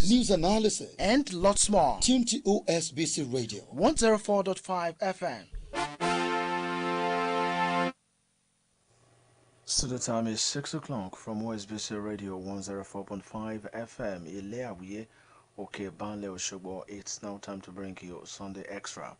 news analysis, and lots more. Tune to OSBC Radio 104.5 FM. So the time is 6 o'clock from OSBC Radio 104.5 FM. Ileawiye okay Banle Oshogbo. It's now time to bring you Sunday Extra.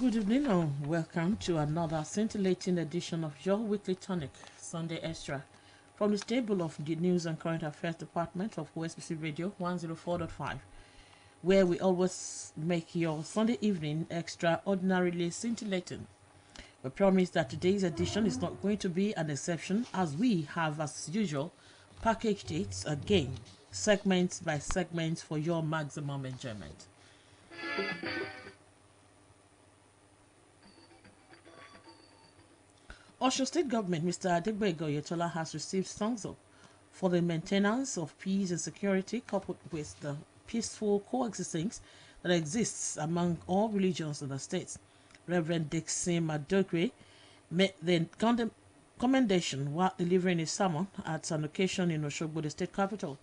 Good evening and welcome to another scintillating edition of your weekly tonic, Sunday Extra, from the stable of the News and Current Affairs Department of OSBC Radio 104.5, where we always make your Sunday evening extraordinarily scintillating. We promise that today's edition is not going to be an exception, as we have, as usual, packaged it again, segment by segment, for your maximum enjoyment. Osun State Government, Mr. Adegboyega Oyetola, has received thumbs up for the maintenance of peace and security, coupled with the peaceful coexistence that exists among all religions in the state. Reverend Dixon Madogre made the commendation while delivering a sermon at an occasion in Oshogbo, the state capital.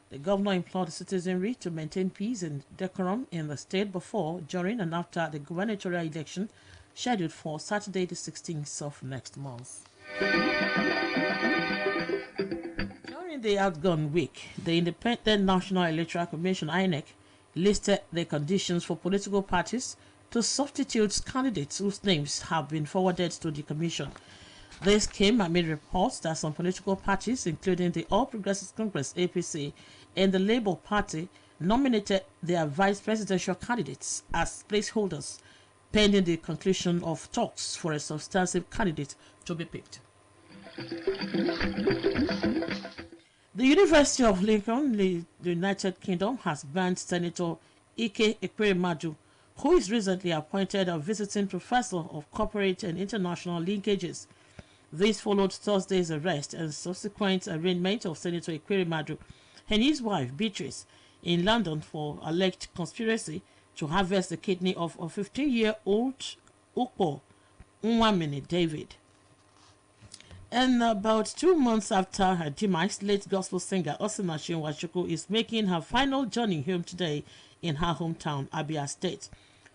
The governor implored the citizenry to maintain peace and decorum in the state before, during, and after the gubernatorial election scheduled for Saturday the 16th of next month. During the outgone week, the Independent National Electoral Commission (INEC) listed the conditions for political parties to substitute candidates whose names have been forwarded to the commission. This came amid reports that some political parties, including the All Progressives Congress (APC) and the Labour Party, nominated their vice presidential candidates as placeholders, pending the conclusion of talks for a substantive candidate to be picked. The University of Lincoln, the United Kingdom, has banned Senator Ike Ekweremadu, who is recently appointed a visiting professor of corporate and international linkages. This followed Thursday's arrest and subsequent arraignment of Senator Ekweremadu and his wife Beatrice in London for alleged conspiracy to harvest the kidney of a 15-year-old Ukpo Nwamini David. And about 2 months after her demise, late gospel singer Osinachi Nwachukwu is making her final journey home today in her hometown, Abia State.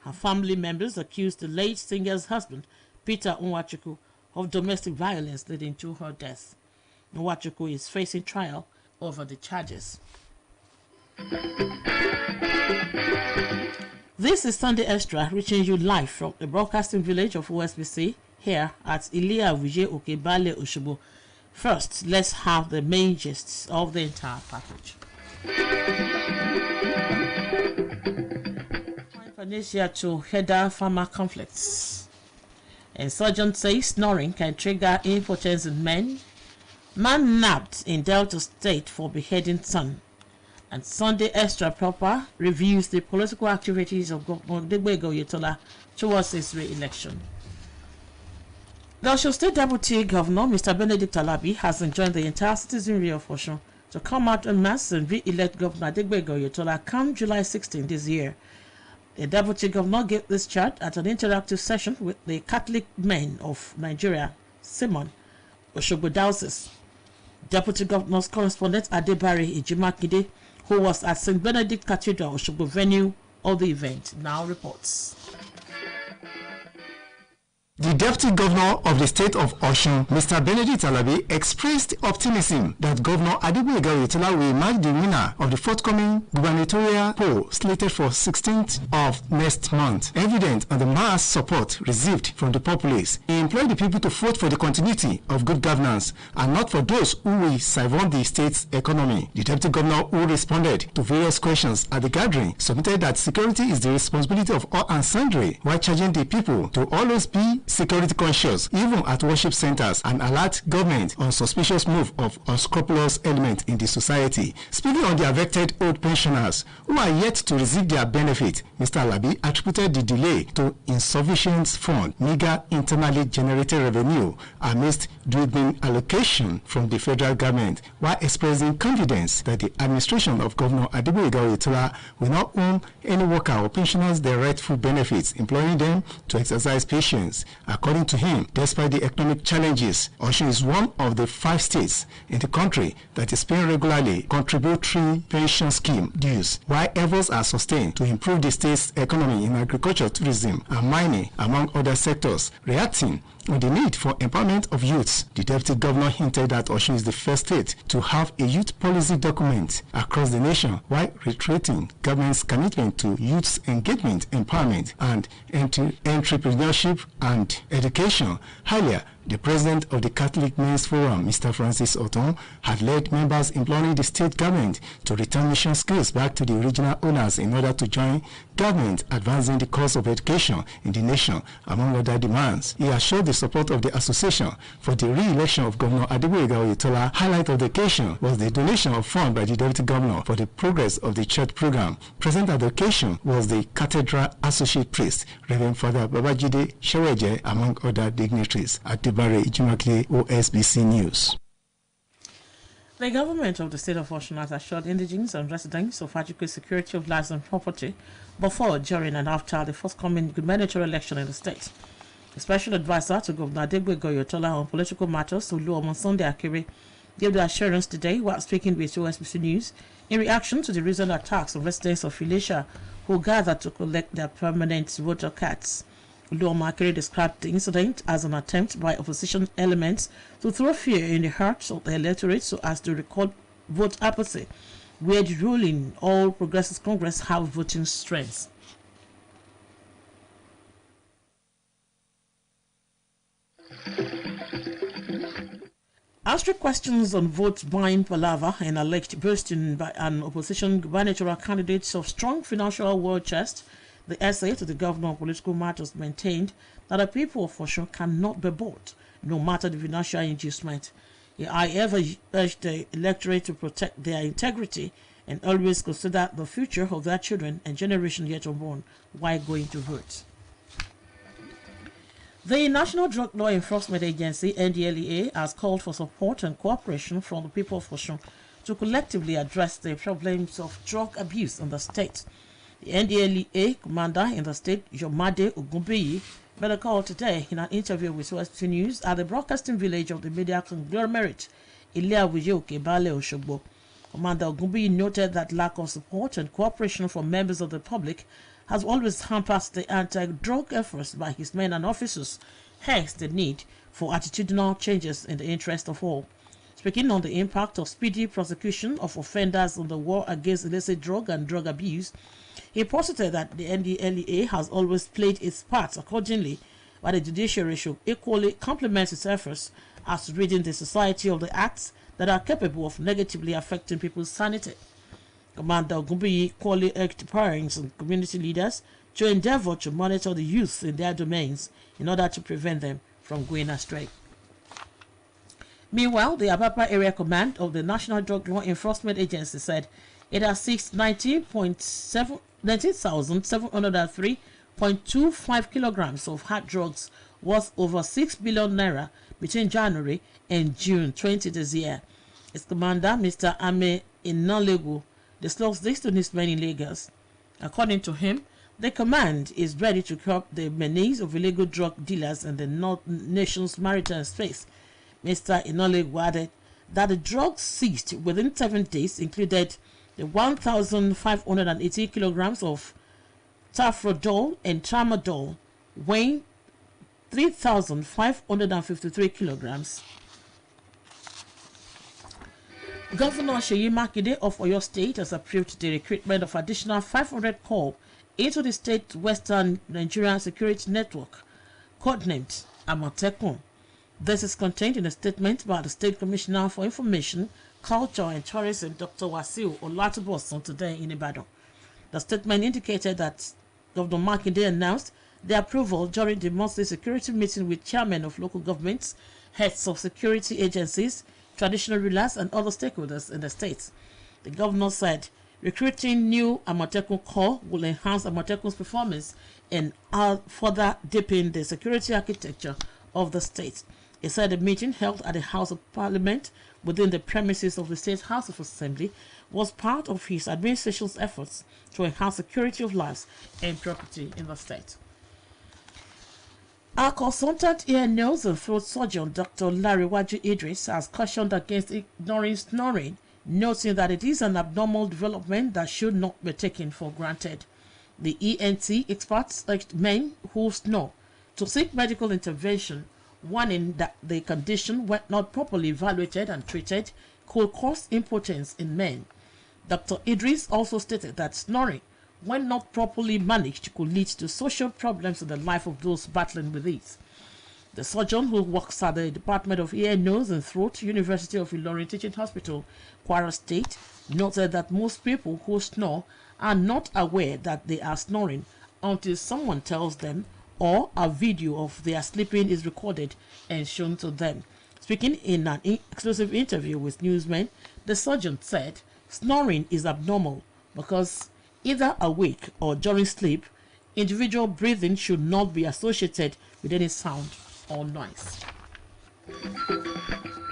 Her family members accused the late singer's husband, Peter Nwachukwu, of domestic violence leading to her death. Nwachukwu is facing trial over the charges. This is Sunday Extra, reaching you live from the broadcasting village of OSBC here at Ileawiye Okebale Oshogbo. First, let's have the main gist of the entire package. Indonesia to header farmer conflicts. Insurgents say snoring can trigger impotence in men. Man nabbed in Delta State for beheading son. And Sunday Extra proper reviews the political activities of Governor Adegboyega Oyetola towards his re-election. The Osun State Deputy Governor, Mr. Benedict Alabi, has enjoined the entire citizenry of Osun to come out en masse and re-elect Governor Adegboyega Oyetola come July 16 this year. The Deputy Governor gave this charge at an interactive session with the Catholic men of Nigeria, Simon Oshogbo Diocese. Deputy Governor's correspondent Adebare Ijimakide, who was at St. Benedict Cathedral, Oshogbo venue of the event, now reports. The Deputy Governor of the state of Osun, Mr. Benedict Alabi, expressed optimism that Governor Adegboyega Oyetola will emerge the winner of the forthcoming gubernatorial poll slated for 16th of next month, evident on the mass support received from the populace. He implored the people to vote for the continuity of good governance and not for those who will siphon the state's economy. The Deputy Governor, who responded to various questions at the gathering, submitted that security is the responsibility of all and sundry, while charging the people to always be security conscious even at worship centers and alert government on suspicious move of unscrupulous elements in the society. Speaking on the affected old pensioners who are yet to receive their benefit, Mr. Alabi attributed the delay to insufficient fund, meager internally generated revenue amidst dwindling allocation from the federal government, while expressing confidence that the administration of Governor Adeboyega Oyetola will not own any worker or pensioners their rightful benefits, imploring them to exercise patience. According to him, despite the economic challenges, Osun is one of the 5 states in the country that is paying regularly contributory pension scheme dues, while efforts are sustained to improve the state's economy in agriculture, tourism, and mining, among other sectors. Reacting on the need for empowerment of youths, the deputy governor hinted that Osun is the first state to have a youth policy document across the nation, while reiterating government's commitment to youth engagement, empowerment, and entrepreneurship and education. Earlier, the president of the Catholic Men's Forum, Mr. Francis Oton, had led members imploring the state government to return mission skills back to the original owners in order to join government advancing the cause of education in the nation, among other demands. He assured the support of the association for the re-election of Governor Adeboyega Oyetola. Highlight of the occasion was the donation of funds by the deputy governor for the progress of the church program. Present at the occasion was the cathedral associate priest, Reverend Father Babajide Sheweje, among other dignitaries. At the Ijumakle, OSBC News. The government of the state of Osun has assured indigents and residents of adequate security of lives and property before, during, and after the forthcoming gubernatorial election in the state. The special advisor to Governor Adeboyega Oyetola on political matters, Oluomo Sunday Akere, gave the assurance today while speaking with OSBC News in reaction to the recent attacks on residents of Ilesha who gathered to collect their permanent voter cards. Oluomo Akere described the incident as an attempt by opposition elements to throw fear in the hearts of the electorate so as to record vote apathy, where the ruling All Progressives Congress have voting strength. Answering questions on vote buying palaver and alleged boasting by an opposition gubernatorial candidate of strong financial war chest, the essay to the governor of political matters maintained that the people of Osun cannot be bought, no matter the financial inducement. He, however, urged the electorate to protect their integrity and always consider the future of their children and generation yet unborn while going to vote. The National Drug Law Enforcement Agency, NDLEA, has called for support and cooperation from the people of Osun to collectively address the problems of drug abuse in the state. The NDLEA commander in the state, Yomade Ogunbiyi, made a call today in an interview with OSBC News at the broadcasting village of the media conglomerate, Ileawuye Bale Oshogbo. Commander Ogunbiyi noted that lack of support and cooperation from members of the public has always hampered the anti-drug efforts by his men and officers, hence the need for attitudinal changes in the interest of all. Speaking on the impact of speedy prosecution of offenders in the war against illicit drug and drug abuse, he posited that the NDLEA has always played its part accordingly, but the judiciary should equally complement its efforts as ridding the society of the acts that are capable of negatively affecting people's sanity. Commander Ogunbiyi equally urged parents and community leaders to endeavor to monitor the youth in their domains in order to prevent them from going astray. Meanwhile, the Abapa Area Command of the National Drug Law Enforcement Agency said it has seized 19,703.25 kilograms of hard drugs worth over 6 billion naira between January and June 20 this year. Its commander, Mr. Ame Inalegu, disclosed this to newsmen in Lagos. According to him, the command is ready to curb the menace of illegal drug dealers in the nation's maritime space. Mr. Inalegu added that the drugs seized within 7 days included the 1,580 kilograms of tafrodol and tramadol, weighing 3,553 kilograms. Governor Seyi Makinde of Oyo State has approved the recruitment of additional 500 corps into the state Western Nigerian Security Network, codenamed Amotekun. This is contained in a statement by the State Commissioner for Information, Culture and Tourism, Dr. Wasiu Olatubosun, today in Ibadan. The statement indicated that Governor Makinde announced the approval during the monthly security meeting with chairmen of local governments, heads of security agencies, traditional rulers, and other stakeholders in the state. The governor said recruiting new Amotekun Corps will enhance Amotekun's performance and further deepen the security architecture of the state. He said the meeting held at the House of Parliament within the premises of the State House of Assembly was part of his administration's efforts to enhance security of lives and property in the state. Our consultant ear, nose and throat surgeon, Dr. Lariwaju Idris, has cautioned against ignoring snoring, noting that it is an abnormal development that should not be taken for granted. The ENT experts urged men who snore to seek medical intervention, warning that the condition, when not properly evaluated and treated, could cause impotence in men. Dr. Idris also stated that snoring, when not properly managed, could lead to social problems in the life of those battling with it. The surgeon, who works at the Department of Ear, Nose and Throat, University of Ilorin Teaching Hospital, Kwara State, noted that most people who snore are not aware that they are snoring until someone tells them or a video of their sleeping is recorded and shown to them. Speaking in an exclusive interview with newsmen, the surgeon said snoring is abnormal because either awake or during sleep, individual breathing should not be associated with any sound or noise.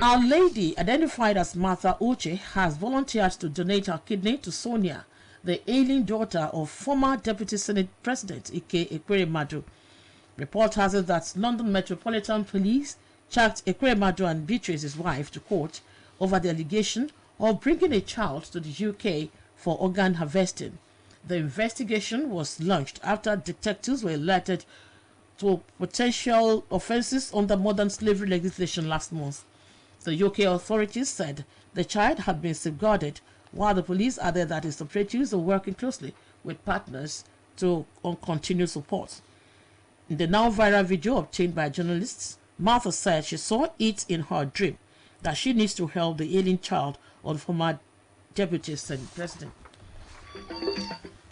Our Lady, identified as Martha Uche, has volunteered to donate her kidney to Sonia, the ailing daughter of former Deputy Senate President Ike Ekweremadu. Report has it that London Metropolitan Police charged Ekweremadu and Beatrice, his wife, to court over the allegation of bringing a child to the UK for organ harvesting. The investigation was launched after detectives were alerted to potential offences under modern slavery legislation last month. The UK authorities said the child had been safeguarded, while the police added that its operatives are working closely with partners on continued support. In the now viral video obtained by journalists, Martha said she saw it in her dream that she needs to help the ailing child of the former Deputy Senate President.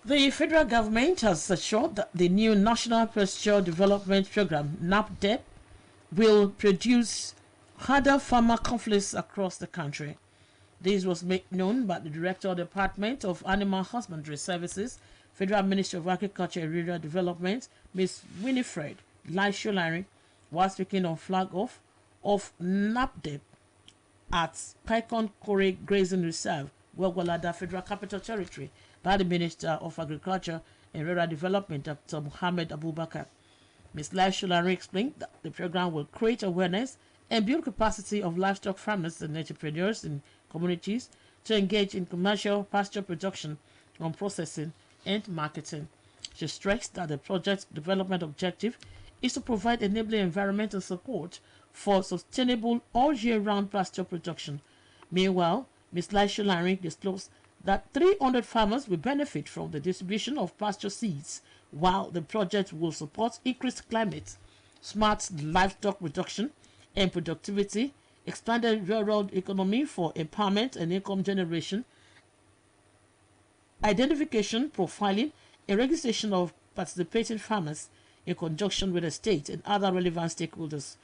The federal government has assured that the new National Pasture Development Program, NAPDEP, will produce harder farmer conflicts across the country. This was made known by the Director of the Department of Animal Husbandry Services, Federal Ministry of Agriculture and Rural Development, Ms. Winifred Lai-Sholari, while speaking on flag-off of NAPDEP at Pycon Kore Grazing Reserve, Gwagwalada Federal Capital Territory, by the Minister of Agriculture and Rural Development, Dr. Mohammed Abubakar. Ms. Lai-Sholari explained that the program will create awareness and build capacity of livestock farmers and entrepreneurs in communities to engage in commercial pasture production and processing and marketing. She stressed that the project's development objective is to provide enabling environmental support for sustainable all-year-round pasture production. Meanwhile, Ms. Lai-Sholari disclosed that 300 farmers will benefit from the distribution of pasture seeds, while the project will support increased climate, smart livestock reduction and productivity, expanded rural economy for empowerment and income generation, identification, profiling, and registration of participating farmers in conjunction with the state and other relevant stakeholders.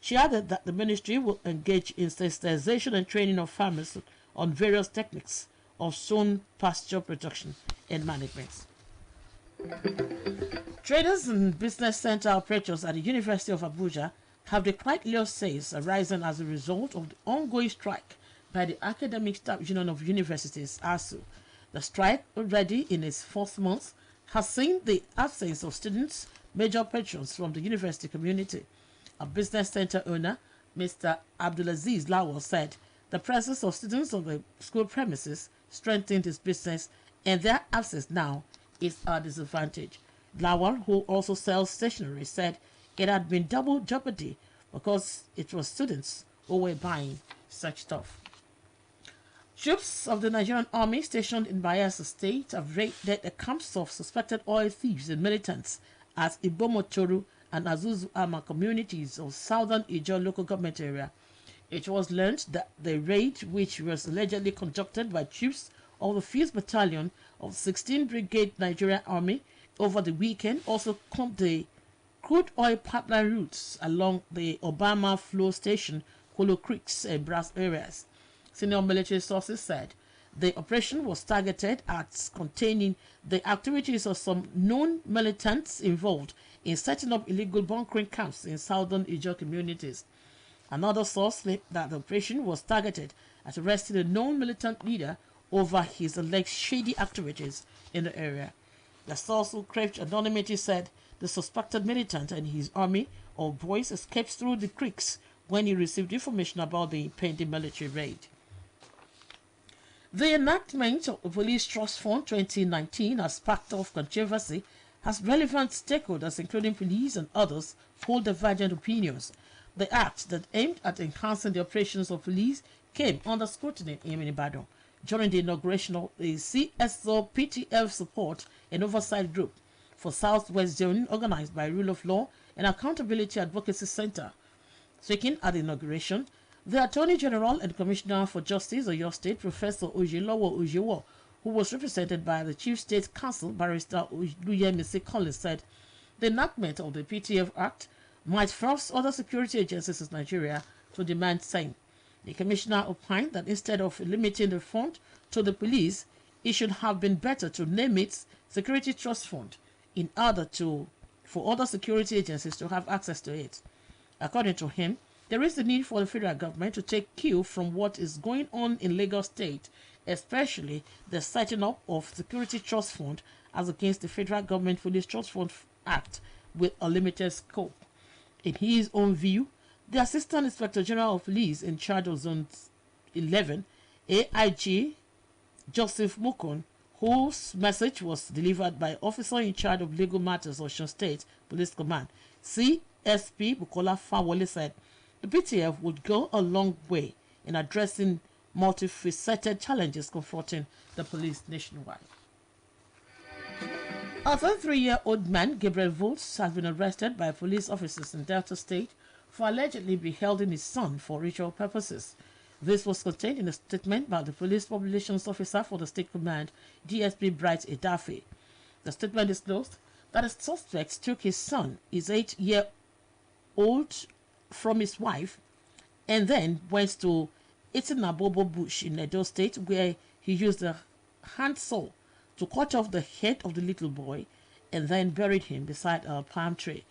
She added that the ministry will engage in sensitization and training of farmers on various techniques of sown pasture production and management. Traders and business center operators at the University of Abuja have declared losses arising as a result of the ongoing strike by the Academic Staff Union of Universities, ASU. The strike, already in its fourth month, has seen the absence of students, major patrons from the university community. A business center owner, Mr. Abdulaziz Lawal, said the presence of students on the school premises strengthened his business and their absence now is a disadvantage. Lawal, who also sells stationery, said it had been double jeopardy because it was students who were buying such stuff. Troops of the Nigerian Army stationed in Bayelsa State have raided the camps of suspected oil thieves and militants at Ibomotoru and Azuzu Ama communities of southern Ijo local government area. It was learned that the raid, which was allegedly conducted by troops of the 5th Battalion of 16th Brigade Nigerian Army over the weekend, also claimed the crude oil pipeline routes along the Obama Flow Station, Kolo Creeks, and Brass areas. Senior military sources said the operation was targeted at containing the activities of some known militants involved in setting up illegal bunkering camps in southern Ijaw communities. Another source said that the operation was targeted at arresting a known militant leader over his alleged shady activities in the area. The source, who craved anonymity, said the suspected militant and his army of boys escaped through the creeks when he received information about the impending military raid. The enactment of the Police Trust Fund 2019 has sparked off controversy as relevant stakeholders, including police and others, hold divergent opinions. The act that aimed at enhancing the operations of police came under scrutiny in Ibadan during the inauguration of the CSO PTF Support and Oversight Group for Southwest Zone, organized by Rule of Law and Accountability Advocacy Center. Speaking at the inauguration, the Attorney General and Commissioner for Justice of your state, Professor Ojelowo Ojewo, who was represented by the Chief State Counsel, Barrister Oluyemisi Collins, said the enactment of the PTF Act might force other security agencies in Nigeria to demand same. The commissioner opined that instead of limiting the fund to the police, it should have been better to name it Security Trust Fund in order for other security agencies to have access to it. According to him, there is a need for the federal government to take cue from what is going on in Lagos State, especially the setting up of Security Trust Fund as against the Federal Government Police Trust Fund Act with a limited scope. In his own view, the Assistant Inspector General of Police in charge of Zone 11, AIG Joseph Mukon, whose message was delivered by Officer in charge of Legal Matters Osun State Police Command, CSP Bukola Fawole, said the PTF would go a long way in addressing multifaceted challenges confronting the police nationwide. A 33-year-old man, Gabriel Volz, has been arrested by police officers in Delta State for allegedly beheading his son for ritual purposes. This was contained in a statement by the Police Populations Officer for the State Command, DSP Bright Edafe. The statement disclosed that the suspect took his son, his 8-year-old, from his wife and then went to Itinabobo Bush in Edo State, where he used a handsaw to cut off the head of the little boy and then buried him beside a palm tree.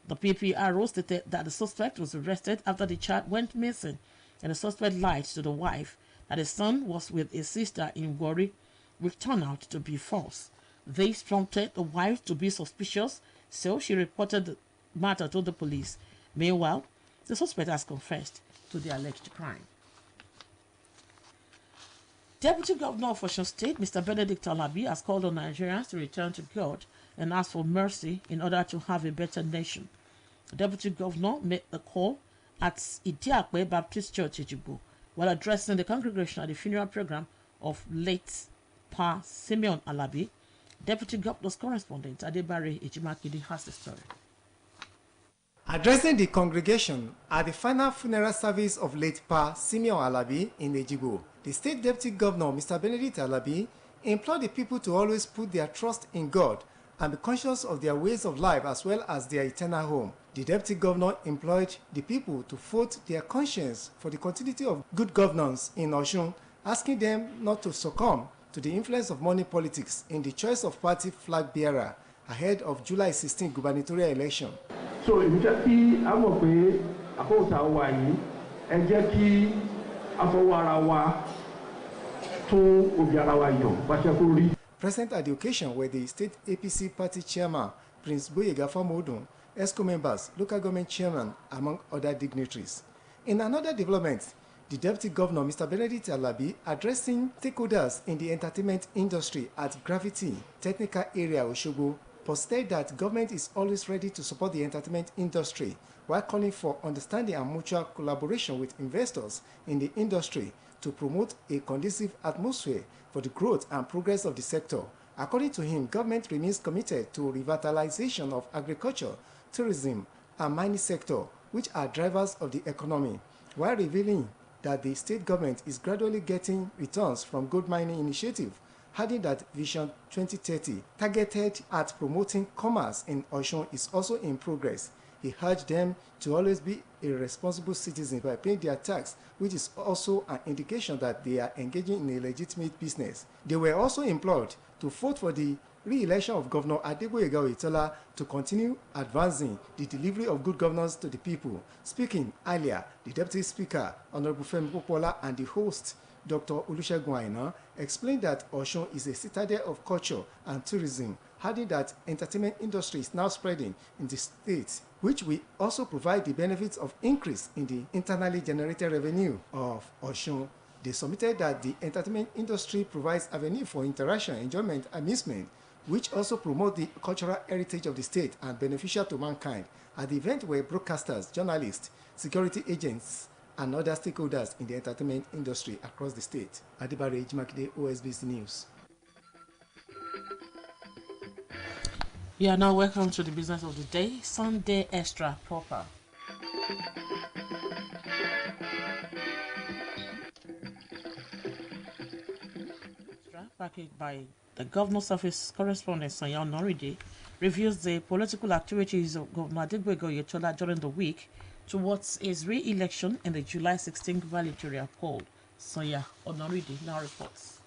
The PPRO stated that the suspect was arrested after the child went missing, and the suspect lied to the wife that his son was with his sister in Warri, which turned out to be false. This prompted the wife to be suspicious, so she reported the matter to the police. Meanwhile, the suspect has confessed to the alleged crime. Deputy Governor of Osun State, Mr. Benedict Alabi, has called on Nigerians to return to God and ask for mercy in order to have a better nation. The Deputy Governor made the call at Idiakwe Baptist Church, Ejigbo, while addressing the congregation at the funeral program of late Pa Simeon Alabi. Deputy Governor's correspondent Adebare Ejimakidi has the story. Addressing the congregation at the final funeral service of late Pa Simeon Alabi in Ejigbo, the State Deputy Governor, Mr. Benedict Alabi, implored the people to always put their trust in God and be conscious of their ways of life as well as their eternal home. The Deputy Governor employed the people to vote their conscience for the continuity of good governance in Osun, asking them not to succumb to the influence of money politics in the choice of party flag bearer ahead of July 16 gubernatorial election. So ìjẹ́ kí a mọ̀ pé àkókò àwa yìí ẹ jẹ́ kí afọwọ́ ara wa tún òbí ara wa yàn bá ṣe kó rí. Present at the occasion were the State APC Party Chairman, Prince Boyega Famodun, ESCO members, local government chairman, among other dignitaries. In another development, the Deputy Governor, Mr. Benedict Alabi, addressing stakeholders in the entertainment industry at Gravity Technical Area Osogbo, posted that government is always ready to support the entertainment industry while calling for understanding and mutual collaboration with investors in the industry to promote a conducive atmosphere for the growth and progress of the sector. According to him, government remains committed to revitalization of agriculture, tourism, and mining sector, which are drivers of the economy, while revealing that the state government is gradually getting returns from gold mining initiative adding that Vision 2030, targeted at promoting commerce in Osun, is also in progress. He urged them to always be a responsible citizen by paying their tax, which is also an indication that they are engaging in a legitimate business. They were also implored to vote for the re-election of Governor Adegboyega Oyetola to continue advancing the delivery of good governance to the people. Speaking earlier, the Deputy Speaker, Honorable Femi Popola, and the host, Dr. Olusegun Aina, explained that Osun is a citadel of culture and tourism, adding that entertainment industry is now spreading in the state, which will also provide the benefits of increase in the internally generated revenue of Osun. They submitted that the entertainment industry provides avenue for interaction, enjoyment, amusement, which also promote the cultural heritage of the state and beneficial to mankind. At the event were broadcasters, journalists, security agents, and other stakeholders in the entertainment industry across the state. Adibare Ejimakide, OSBC News. You are now welcome to the business of the day, Sunday Extra Proper. Packaged by the Governor's Office correspondent Sonya Noride reviews the political activities of Governor Adegboyega Oyetola during the week towards his re-election in the July 16th gubernatorial poll. Sonya Noride now reports.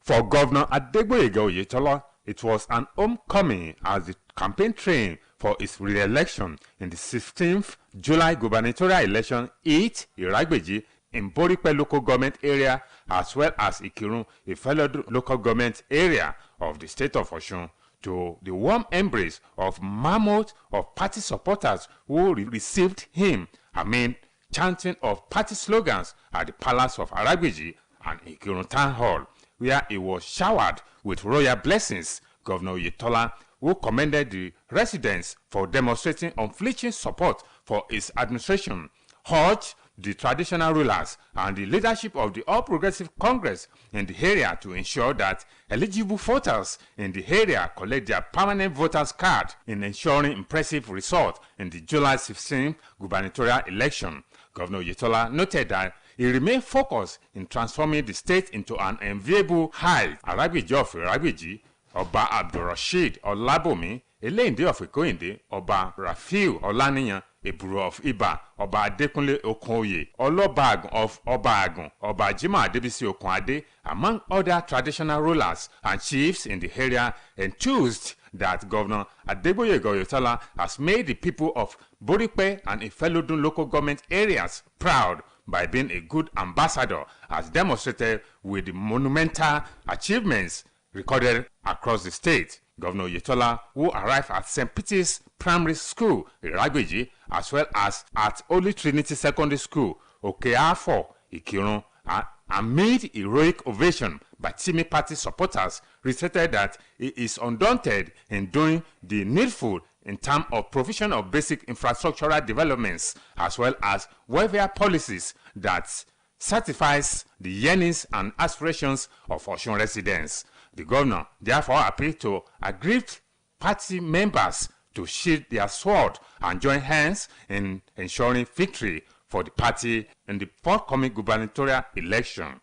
For Governor Adegboyega Oyetola, it was an homecoming as the campaign train for his re-election in the 16th July gubernatorial election hit Iragbeji in Boripe local government area as well as Ikirun, a fellow local government area of the state of Osun, to the warm embrace of mammoth of party supporters who received him amid chanting of party slogans at the palace of Iragbeji and Ikirun town hall, where he was showered with royal blessings. Governor Oyetola, who commended the residents for demonstrating unflinching support for his administration, urged the traditional rulers and the leadership of the All Progressive Congress in the area to ensure that eligible voters in the area collect their permanent voters card in ensuring impressive results in the July 16th gubernatorial election. Governor Oyetola noted that he remained focused in transforming the state into an enviable hive. Iragbeji of Iragbeji, Oba Abdulrasheed Olabomi, Eleyinde of Ikoinde, Oba Rafiu Olaniyan, Eburu of Iba, Oba Adekunle Okoye, Olobagun of Obagun, Oba Jimoh Adebisi Okunade, among other traditional rulers and chiefs in the area, enthused that Governor Adegboyega Oyetola has made the people of Boripe and Ifelodun local government areas proud by being a good ambassador, as demonstrated with the monumental achievements recorded across the state. Governor Oyetola, who arrived at St. Peter's Primary School, Iragbeji, as well as at Holy Trinity Secondary School, Okeafo, Ikirun, and made heroic ovation by Timi party supporters, recited that he is undaunted in doing the needful in terms of provision of basic infrastructural developments as well as welfare policies that satisfies the yearnings and aspirations of Osun residents. The governor therefore appealed to aggrieved party members to sheathe their sword and join hands in ensuring victory for the party in the forthcoming gubernatorial election.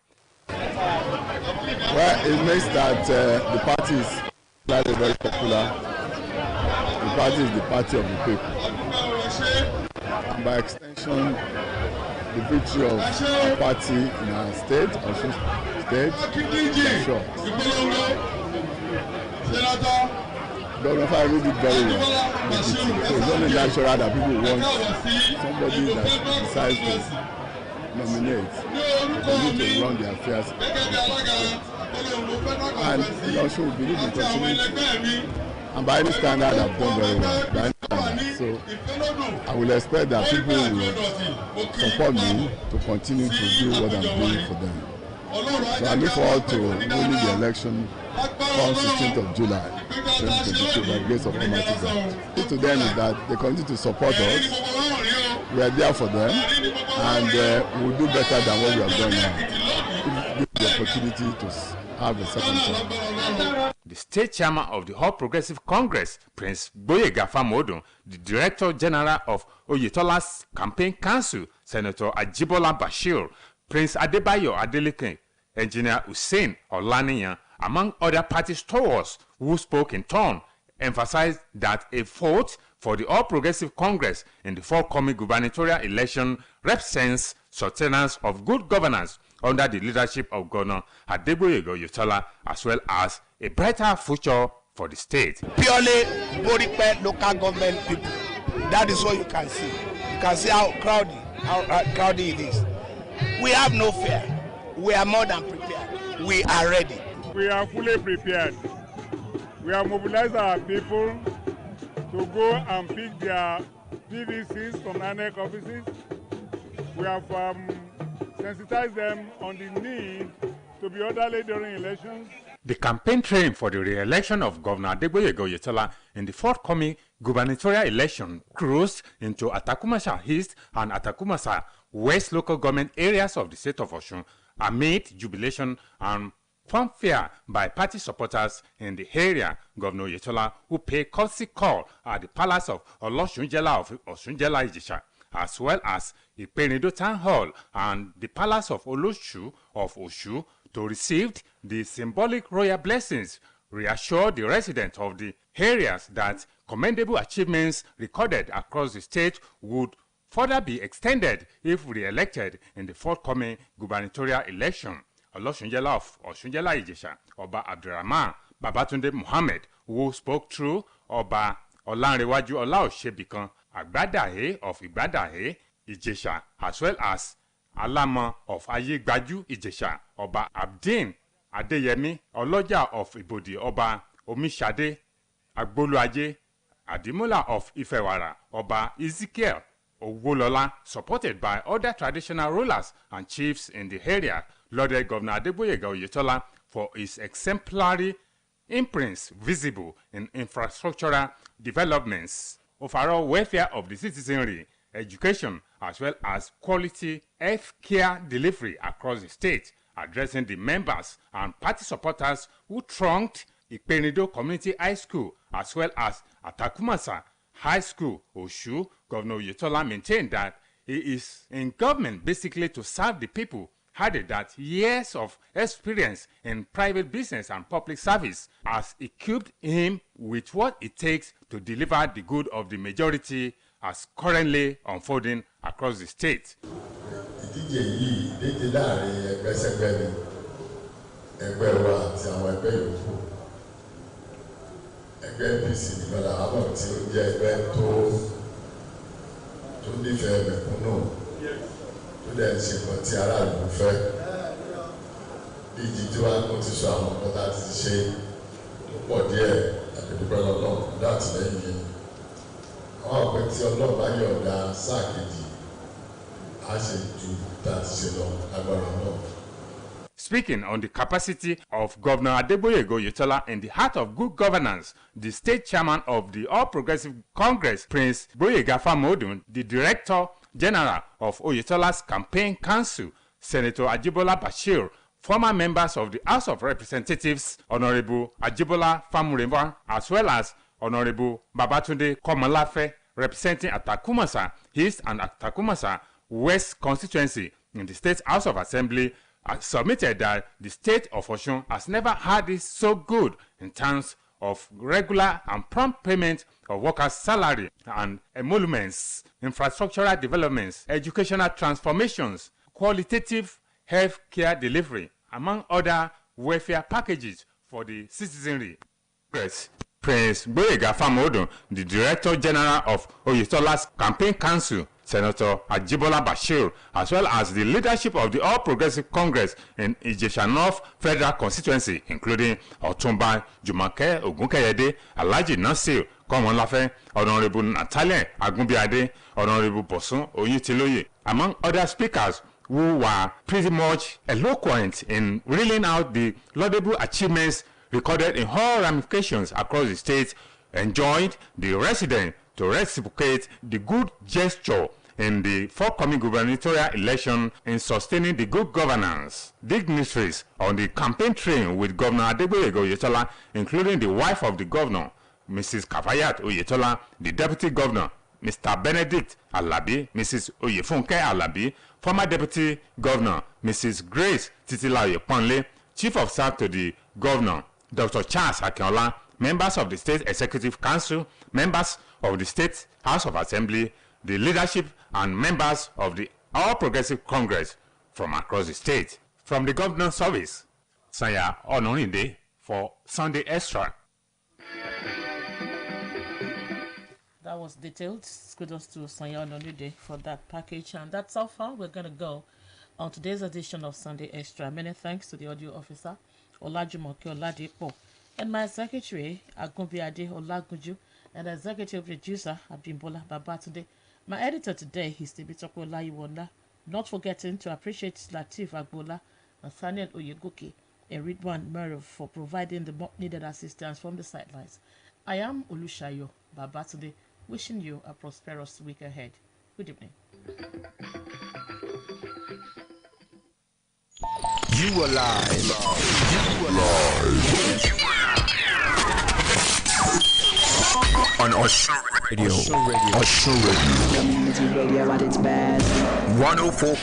Well, it means that the party is very, very popular. The party is the party of the people. And by extension, the victory of our party in our state, Osun State, is sure. Governor Fayemi did very well. So it's only natural that people want somebody that decides to nominate for you to run their affairs. And also we believe in continuity. And by any standard, I've done very well. By any standard. So I will expect that people will support me to continue to do what I'm doing for them. So I look forward to winning the election on 16th of July 2022 by the grace of Almighty God. To them is that they continue to support us. We are there for them, and we'll do better than what we have done now. Give the opportunity to have a second term. The state chairman of the All Progressive Congress, Prince Gboyega Famodun, the Director General of Oyetola's Campaign Council, Senator Ajibola Bashir, Prince Adebayo Adeleke, Engineer Hussein Olaniyan, among other party stalwarts who spoke in turn, emphasized that a vote for the All Progressive Congress in the forthcoming gubernatorial election represents sustenance of good governance under the leadership of Governor Adeboyega Oyetola, as well as a brighter future for the state. Purely Boripe local government people. That is what you can see. You can see how crowded it is. We have no fear. We are more than prepared. We are ready. We are fully prepared. We have mobilized our people to go and pick their PVCs from INEC offices. We have sensitized them on the need to be orderly during elections. The campaign train for the re-election of Governor Adeboyega Oyetola in the forthcoming gubernatorial election cruised into Atakumasa East and Atakumasa West local government areas of the state of Osun amid jubilation and fanfare by party supporters in the area. Governor Oyetola, who paid courtesy call at the palace of Olosunjela of Osunjela Ijesha, as well as Iperido Town Hall and the palace of Oloshu of Oshu, to receive the symbolic royal blessings, reassured the residents of the areas that commendable achievements recorded across the state would further be extended if re-elected in the forthcoming gubernatorial election. Olosunjela of Osunjela Ijesha, Oba Abdurrahman Babatunde Muhammad, who spoke through Oba Olanrewaju Olaosebikan Agbadahe of Igbadahe Ijesha, as well as Alama of Ayegbaju Ijesha, Oba Abdin Adeyemi Oloja of Ibodi, Oba Omishade Agboluaje Adimola of Ifewara, Oba Ezekiel Owolola, supported by other traditional rulers and chiefs in the area, lauded Governor Adeboyega Oyetola for his exemplary imprints visible in infrastructural developments, overall welfare of the citizenry, education, as well as quality health care delivery across the state, addressing the members and party supporters who thronged Ipenido Community High School as well as Atakumasa High School, Oshu. Governor Oyetola maintained that he is in government basically to serve the people, added that years of experience in private business and public service has equipped him with what it takes to deliver the good of the majority as currently unfolding across the state. Ìdíje yìí dédé láàrin ẹgbẹ́sẹ̀gbẹ́ ni ẹgbẹ́ wa àti àwọn ẹgbẹ́ yòókù. Ẹgbẹ́ APC nìkan làwọn náà tí ó jẹ́ ẹgbẹ́ tó nífẹ̀ẹ́ mẹ̀kúnnù tó dẹ̀ ń ṣe nǹkan tí aráàlú fẹ́. Ìjì tí wàá kó ti sọ àwọn nǹkan tá a ti ṣe tó pọ̀ díẹ̀ àdúgbò lọ́lọ́ láti lẹ́yìn yìí. Àwọn àpẹ tí Ọlọ́run bá yọ̀ǹda sáà kejì á ṣe ju tá a ti ṣe lọ lágbára náà. Speaking on the capacity of Governor Adeboyega Oyetola in the heart of good governance, the state chairman of the All Progressive Congress, Prince Boyega Famodun, the Director General of Oyetola's Campaign Council, Senator Ajibola Bashir, former members of the House of Representatives, Honorable Ajibola Famuremba, as well as Honorable Babatunde Komolafe, representing Atakumasa East and Atakumasa West constituency in the State House of Assembly, submitted that the state of Osun has never had it so good in terms of regular and prompt payment of workers' salary and emoluments, infrastructural developments, educational transformations, qualitative health care delivery, among other welfare packages for the citizenry. Prince Boyega Famodun, the Director General of Oyetola's Campaign Council, Senator Ajibola Bashir, as well as the leadership of the All Progressive Congress in Ijesha North Federal Constituency, including Otumba Jumoke Ogunkeyede, Alhaji Nasir Komolafe, Honorable Natalia Agunbiade, Honorable Bosun Oyintiloye, among other speakers who were pretty much eloquent in reeling out the laudable achievements recorded in all ramifications across the state, enjoined the resident to reciprocate the good gesture in the forthcoming gubernatorial election in sustaining the good governance. Dignitaries on the campaign train with Governor Adeboyega Oyetola, including the wife of the governor, Mrs. Kafayat Oyetola, the deputy governor, Mr. Benedict Alabi, Mrs. Oyefunke Alabi, former Deputy Governor, Mrs. Grace Titilayo Ponle, Chief of Staff to the Governor, Dr. Charles Akinola, members of the State Executive Council, members of the State House of Assembly, the leadership and members of the All Progressive Congress from across the state. From the Governor's Office, Sanya Ononinde for Sunday Extra. That was detailed. Kudos to Sanya Ononide for that package. And that's how far we're going to go on today's edition of Sunday Extra. Many thanks to the audio officer, Olajumoke Oladipo, and my secretary, Agunbiade Olagunju, and executive producer, Abimbola Babatunde. My editor today is Tibitoko Olayiwola. Not forgetting to appreciate Latif Agbola, Nathaniel Oyegoke, and Ridwan Merov for providing the needed assistance from the sidelines. I am Olushayo Babatunde, wishing you a prosperous week ahead. Good evening. You are live. You are live. On Osun Radio. Osun Radio. Community radio at its best. 104.